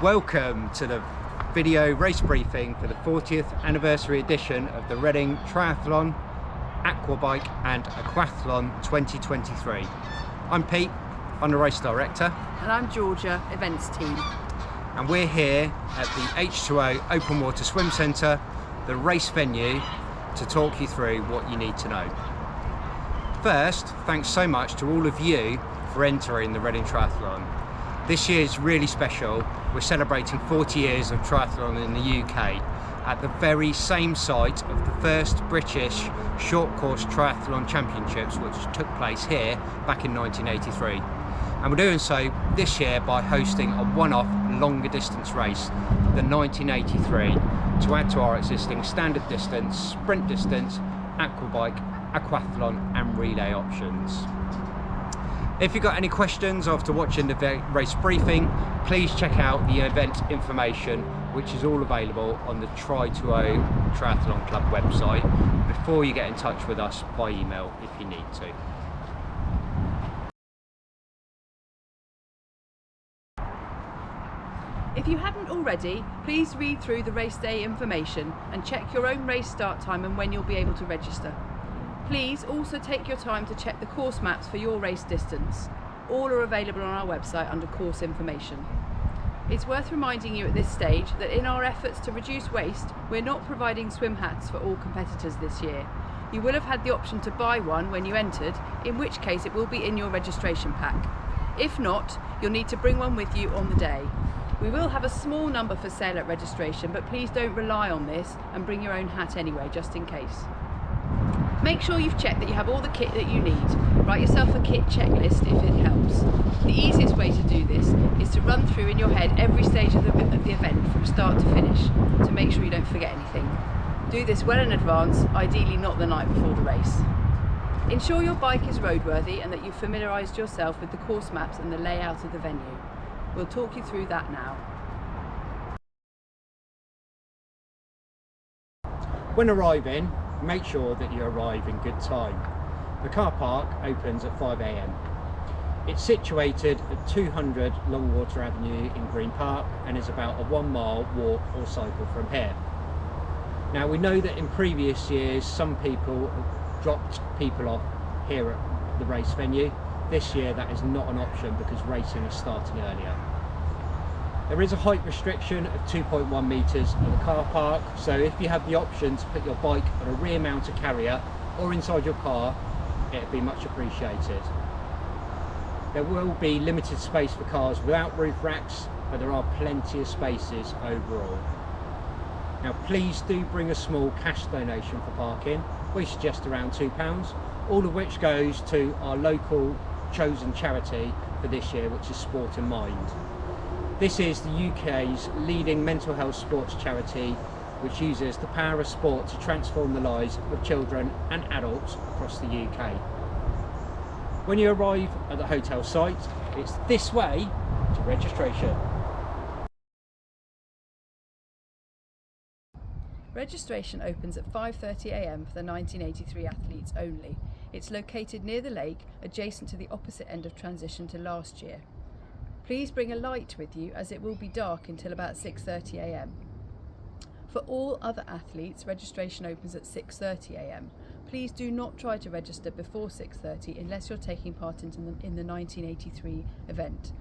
Welcome to the video race briefing for the 40th anniversary edition of the Reading Triathlon, Aquabike and Aquathlon 2023. I'm Pete, I'm the race director. And I'm Georgia, events team. And we're here at the H2O Open Water Swim Centre, the race venue, to talk you through what you need to know. First, thanks so much to all of you for entering the Reading Triathlon. This year is really special. We're celebrating 40 years of triathlon in the UK at the very same site of the first British short course triathlon championships, which took place here back in 1983. And we're doing so this year by hosting a one-off longer distance race, the 1983, to add to our existing standard distance, sprint distance, aquabike, aquathlon and relay options. If you've got any questions after watching the race briefing, please check out the event information, which is all available on the Tri2O Triathlon Club website, before you get in touch with us by email if you need to. If you haven't already, please read through the race day information and check your own race start time and when you'll be able to register. Please also take your time to check the course maps for your race distance. All are available on our website under course information. It's worth reminding you at this stage that in our efforts to reduce waste, we're not providing swim hats for all competitors this year. You will have had the option to buy one when you entered, in which case it will be in your registration pack. If not, you'll need to bring one with you on the day. We will have a small number for sale at registration, but please don't rely on this and bring your own hat anyway, just in case. Make sure you've checked that you have all the kit that you need. Write yourself a kit checklist if it helps. The easiest way to do this is to run through in your head every stage of the event from start to finish to make sure you don't forget anything. Do this well in advance, ideally not the night before the race. Ensure your bike is roadworthy and that you've familiarised yourself with the course maps and the layout of the venue. We'll talk you through that now. When arriving, make sure that you arrive in good time. The car park opens at 5 AM. It's situated at 200 Longwater Avenue in Green Park and is about a 1 mile walk or cycle from here. Now, we know that in previous years some people have dropped people off here at the race venue. This year that is not an option because racing is starting earlier. There is a height restriction of 2.1 metres at the car park, so if you have the option to put your bike on a rear mounted carrier or inside your car, it would be much appreciated. There will be limited space for cars without roof racks, but there are plenty of spaces overall. Now please do bring a small cash donation for parking. We suggest around £2, all of which goes to our local chosen charity for this year, which is Sport in Mind. This is the UK's leading mental health sports charity, which uses the power of sport to transform the lives of children and adults across the UK. When you arrive at the hotel site, it's this way to registration. Registration opens at 5:30 AM for the 1983 athletes only. It's located near the lake, adjacent to the opposite end of transition to last year. Please bring a light with you as it will be dark until about 6:30 AM. For all other athletes, registration opens at 6:30 AM. Please do not try to register before 6:30 unless you're taking part in the 1983 event.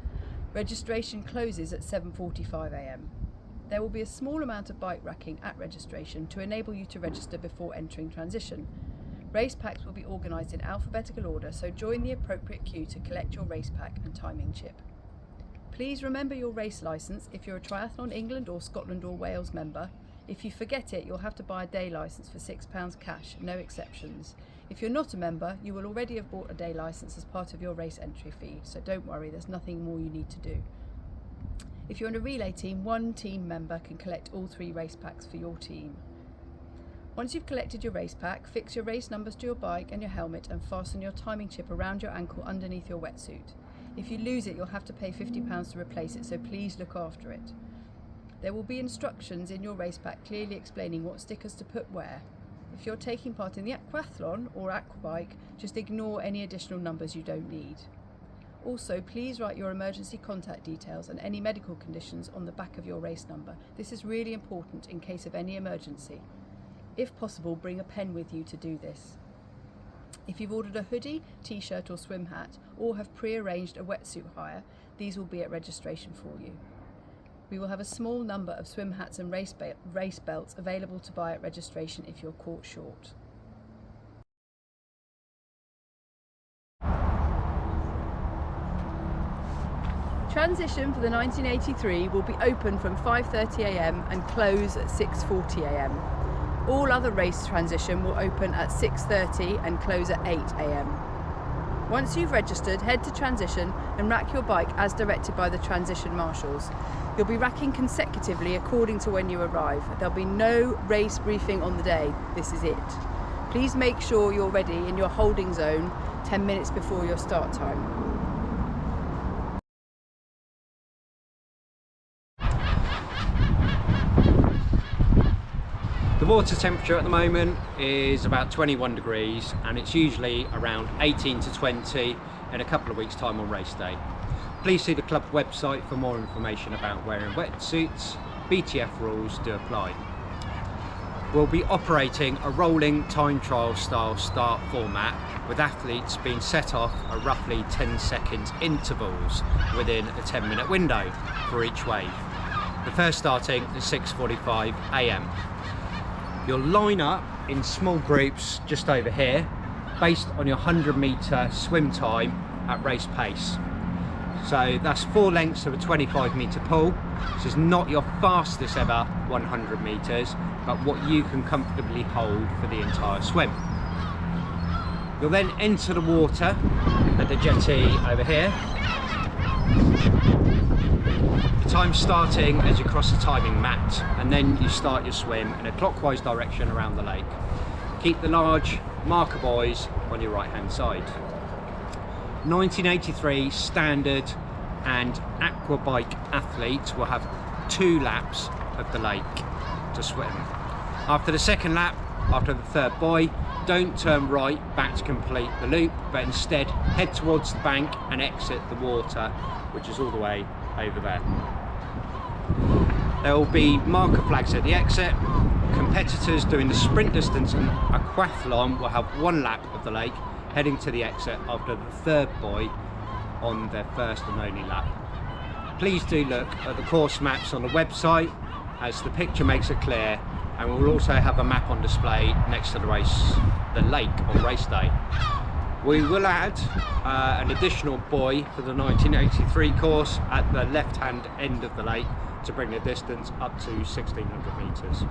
Registration closes at 7:45 AM. There will be a small amount of bike racking at registration to enable you to register before entering transition. Race packs will be organised in alphabetical order, so join the appropriate queue to collect your race pack and timing chip. Please remember your race licence if you're a Triathlon England or Scotland or Wales member. If you forget it, you'll have to buy a day licence for £6 cash, no exceptions. If you're not a member, you will already have bought a day licence as part of your race entry fee, so don't worry, there's nothing more you need to do. If you're in a relay team, one team member can collect all 3 race packs for your team. Once you've collected your race pack, fix your race numbers to your bike and your helmet and fasten your timing chip around your ankle underneath your wetsuit. If you lose it, you'll have to pay £50 to replace it, so please look after it. There will be instructions in your race pack clearly explaining what stickers to put where. If you're taking part in the aquathlon or aquabike, just ignore any additional numbers you don't need. Also, please write your emergency contact details and any medical conditions on the back of your race number. This is really important in case of any emergency. If possible, bring a pen with you to do this. If you've ordered a hoodie, t-shirt or swim hat, or have pre-arranged a wetsuit hire, these will be at registration for you. We will have a small number of swim hats and race belts available to buy at registration if you're caught short. Transition for the 1983 will be open from 5:30 a.m. and close at 6:40 a.m. All other race transition will open at 6:30 and close at 8 a.m. Once you've registered, head to transition and rack your bike as directed by the transition marshals. You'll be racking consecutively according to when you arrive. There'll be no race briefing on the day. This is it. Please make sure you're ready in your holding zone 10 minutes before your start time. The water temperature at the moment is about 21 degrees and it's usually around 18 to 20 in a couple of weeks' time on race day. Please see the club website for more information about wearing wetsuits. BTF rules do apply. We'll be operating a rolling time trial style start format with athletes being set off at roughly 10 seconds intervals within a 10-minute window for each wave. The first starting at 6:45 a.m. You'll line up in small groups just over here based on your 100-metre swim time at race pace. So that's 4 lengths of a 25-metre pool. This is not your fastest ever 100 metres, but what you can comfortably hold for the entire swim. You'll then enter the water at the jetty over here. The time starting as you cross the timing mat, and then you start your swim in a clockwise direction around the lake. Keep the large marker buoys on your right hand side. 1983 standard and Aquabike athletes will have 2 laps of the lake to swim. After the second lap, after the third buoy, don't turn right back to complete the loop, but instead head towards the bank and exit the water, which is all the way over there. There will be marker flags at the exit. Competitors doing the sprint distance and aquathlon will have 1 lap of the lake, heading to the exit after the third buoy on their first and only lap. Please do look at the course maps on the website, as the picture makes it clear, and we'll also have a map on display next to the lake on race day. We will add an additional buoy for the 1983 course at the left hand end of the lake to bring the distance up to 1,600 metres.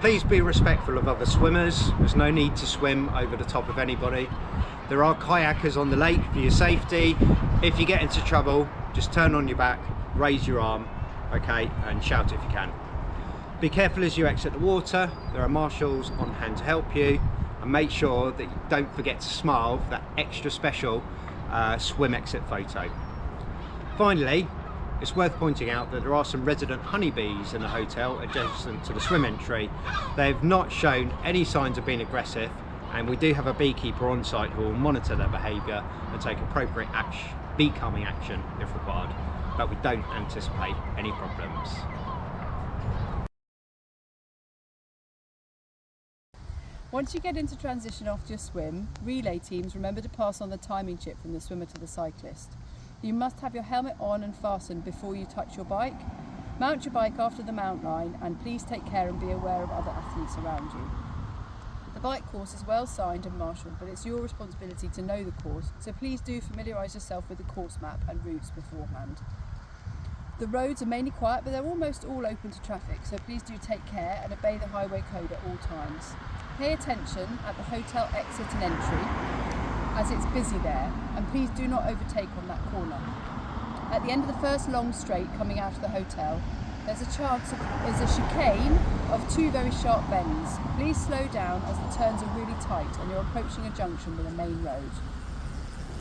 Please be respectful of other swimmers. There's no need to swim over the top of anybody. There are kayakers on the lake for your safety. If you get into trouble, just turn on your back, raise your arm, okay, and shout if you can. Be careful as you exit the water. There are marshals on hand to help you, and make sure that you don't forget to smile for that extra special swim exit photo. Finally, it's worth pointing out that there are some resident honeybees in the hotel adjacent to the swim entry. They've not shown any signs of being aggressive, and we do have a beekeeper on site who will monitor their behaviour and take appropriate bee calming action if required, but we don't anticipate any problems. Once you get into transition after your swim, relay teams remember to pass on the timing chip from the swimmer to the cyclist. You must have your helmet on and fastened before you touch your bike. Mount your bike after the mount line, and please take care and be aware of other athletes around you. The bike course is well signed and marshalled, but it's your responsibility to know the course, so please do familiarise yourself with the course map and routes beforehand. The roads are mainly quiet, but they're almost all open to traffic, so please do take care and obey the highway code at all times. Pay attention at the hotel exit and entry, as it's busy there, and please do not overtake on that corner. At the end of the first long straight coming out of the hotel, there's a chicane of 2 very sharp bends. Please slow down as the turns are really tight and you're approaching a junction with a main road.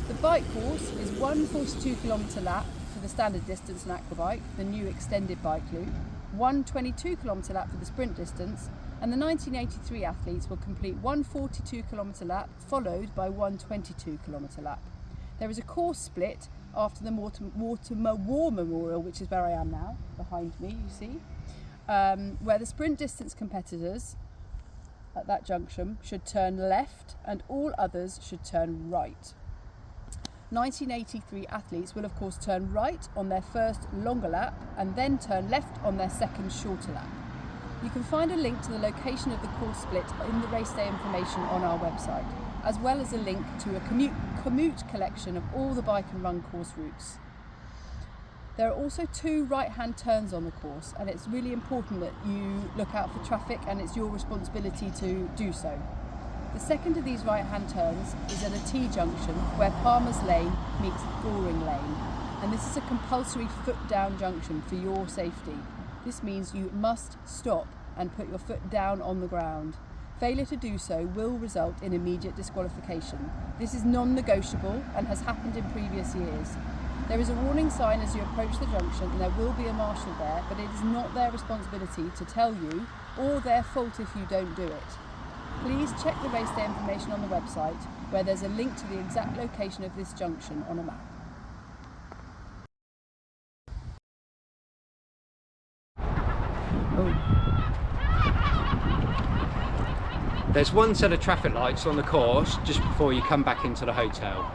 The bike course is 1 42-kilometre lap for the standard distance and aquabike, the new extended bike loop, 1 22-kilometre lap for the sprint distance, and the 1983 athletes will complete 1 42-kilometre lap followed by 1 22-kilometre lap. There is a course split after the Mortimer War Memorial, which is where I am now, behind me, you see, where the sprint distance competitors at that junction should turn left and all others should turn right. 1983 athletes will of course turn right on their first longer lap and then turn left on their second shorter lap. You can find a link to the location of the course split in the race day information on our website, as well as a link to a commute collection of all the bike and run course routes. There are also 2 right-hand turns on the course, and it's really important that you look out for traffic, and it's your responsibility to do so. The second of these right-hand turns is at a T-junction where Palmer's Lane meets Goring Lane, and this is a compulsory foot-down junction for your safety. This means you must stop and put your foot down on the ground. Failure to do so will result in immediate disqualification. This is non-negotiable and has happened in previous years. There is a warning sign as you approach the junction, and there will be a marshal there, but it is not their responsibility to tell you, or their fault if you don't do it. Please check the race day information on the website, where there's a link to the exact location of this junction on a map. There's one set of traffic lights on the course just before you come back into the hotel.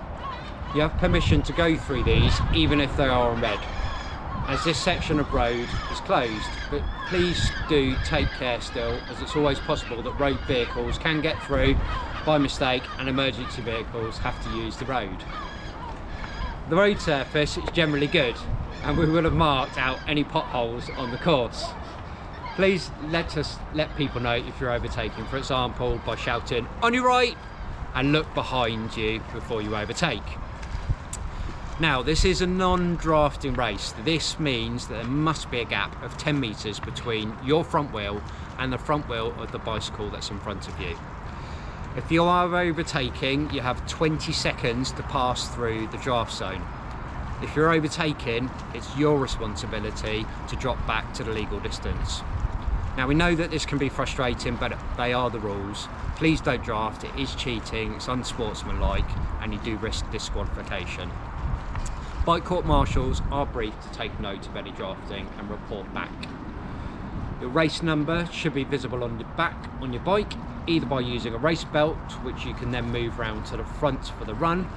You have permission to go through these even if they are on red, as this section of road is closed, but please do take care still, as it's always possible that road vehicles can get through by mistake and emergency vehicles have to use the road. The road surface is generally good, and we will have marked out any potholes on the course. Please let people know if you're overtaking, for example by shouting "on your right" and look behind you before you overtake. Now, this is a non-drafting race. This means that there must be a gap of 10 metres between your front wheel and the front wheel of the bicycle that's in front of you. If you are overtaking, you have 20 seconds to pass through the draft zone. If you're overtaking, it's your responsibility to drop back to the legal distance. Now, we know that this can be frustrating, but they are the rules. Please don't draft. It is cheating, it's unsportsmanlike, and you do risk disqualification. Bike court marshals are briefed to take note of any drafting and report back. Your race number should be visible on the back on your bike, either by using a race belt, which you can then move around to the front for the run,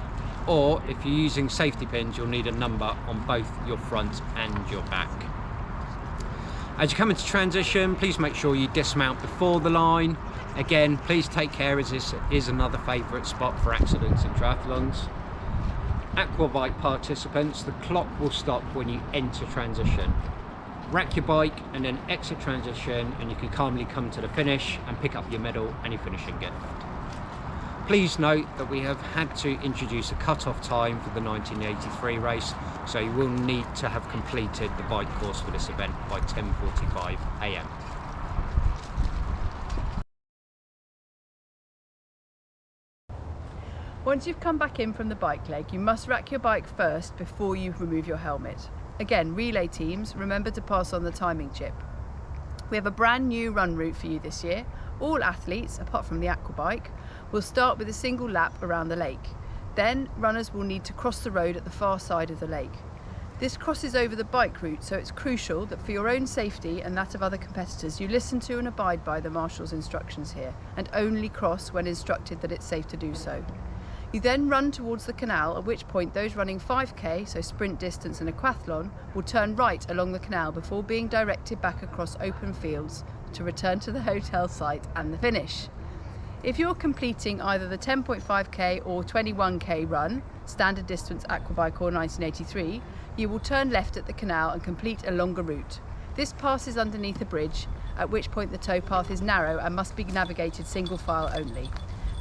or if you're using safety pins, you'll need a number on both your front and your back. As you come into transition, please make sure you dismount before the line. Again, please take care, as this is another favourite spot for accidents in triathlons. Aquabike participants, the clock will stop when you enter transition. Rack your bike and then exit transition, and you can calmly come to the finish and pick up your medal and your finishing gift. Please note that we have had to introduce a cut-off time for the 1983 race, so you will need to have completed the bike course for this event by 10:45 AM. Once you've come back in from the bike leg, you must rack your bike first before you remove your helmet. Again, relay teams, remember to pass on the timing chip. We have a brand new run route for you this year. All athletes, apart from the Aquabike, will start with a single lap around the lake. Then runners will need to cross the road at the far side of the lake. This crosses over the bike route, so it's crucial that for your own safety and that of other competitors, you listen to and abide by the marshal's instructions here, and only cross when instructed that it's safe to do so. You then run towards the canal, at which point those running 5k, so sprint distance and aquathlon, will turn right along the canal before being directed back across open fields to return to the hotel site and the finish. If you're completing either the 10.5k or 21k run, standard distance Aquabike or 1983, you will turn left at the canal and complete a longer route. This passes underneath a bridge, at which point the towpath is narrow and must be navigated single file only.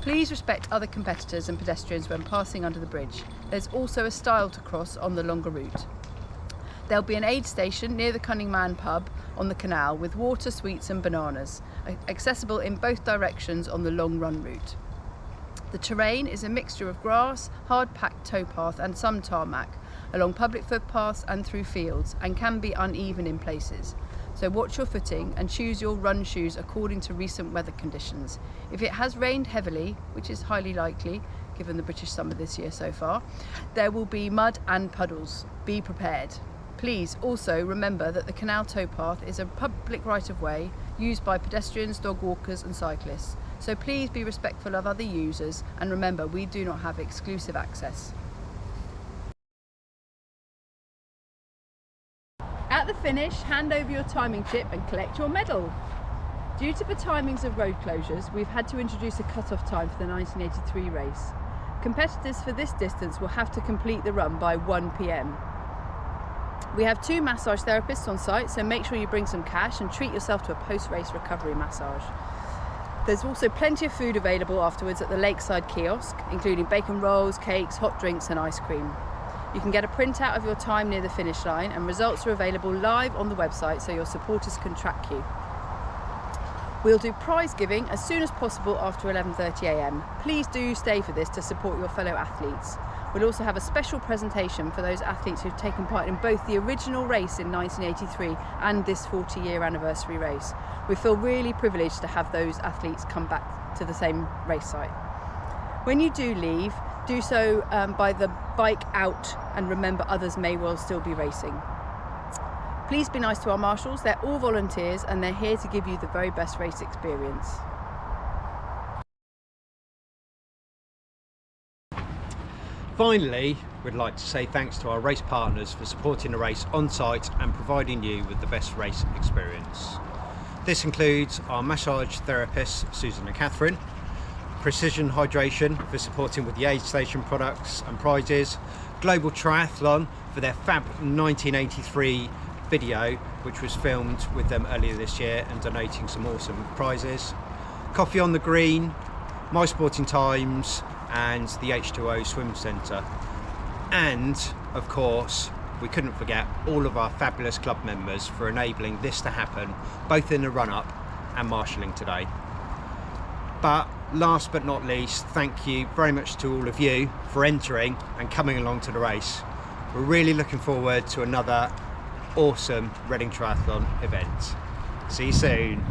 Please respect other competitors and pedestrians when passing under the bridge. There's also a stile to cross on the longer route. There'll be an aid station near the Cunning Man pub on the canal with water, sweets and bananas, accessible in both directions on the long run route. The terrain is a mixture of grass, hard-packed towpath and some tarmac, along public footpaths and through fields, and can be uneven in places. So watch your footing and choose your run shoes according to recent weather conditions. If it has rained heavily, which is highly likely, given the British summer this year so far. There will be mud and puddles. Be prepared. Please also remember that the canal towpath is a public right-of-way used by pedestrians, dog walkers and cyclists. So please be respectful of other users and remember we do not have exclusive access. At the finish, hand over your timing chip and collect your medal. Due to the timings of road closures, we've had to introduce a cut-off time for the 1983 race. Competitors for this distance will have to complete the run by 1 p.m. We have 2 massage therapists on site, so make sure you bring some cash and treat yourself to a post-race recovery massage. There's also plenty of food available afterwards at the lakeside kiosk, including bacon rolls, cakes, hot drinks and ice cream. You can get a printout of your time near the finish line and results are available live on the website so your supporters can track you. We'll do prize giving as soon as possible after 11:30 a.m. Please do stay for this to support your fellow athletes. We'll also have a special presentation for those athletes who've taken part in both the original race in 1983 and this 40-year anniversary race. We feel really privileged to have those athletes come back to the same race site. When you do leave, do so by the bike out and remember others may well still be racing. Please be nice to our marshals, they're all volunteers and they're here to give you the very best race experience. Finally, we'd like to say thanks to our race partners for supporting the race on site and providing you with the best race experience. This includes our massage therapists Susan and Catherine, Precision Hydration for supporting with the aid station products and prizes, Global Triathlon for their fab 1983 video which was filmed with them earlier this year and donating some awesome prizes, Coffee on the Green, My Sporting Times and the H2O Swim Centre, and of course we couldn't forget all of our fabulous club members for enabling this to happen both in the run-up and marshalling today. But last but not least, thank you very much to all of you for entering and coming along to the race. We're really looking forward to another awesome Reading Triathlon event. See you soon.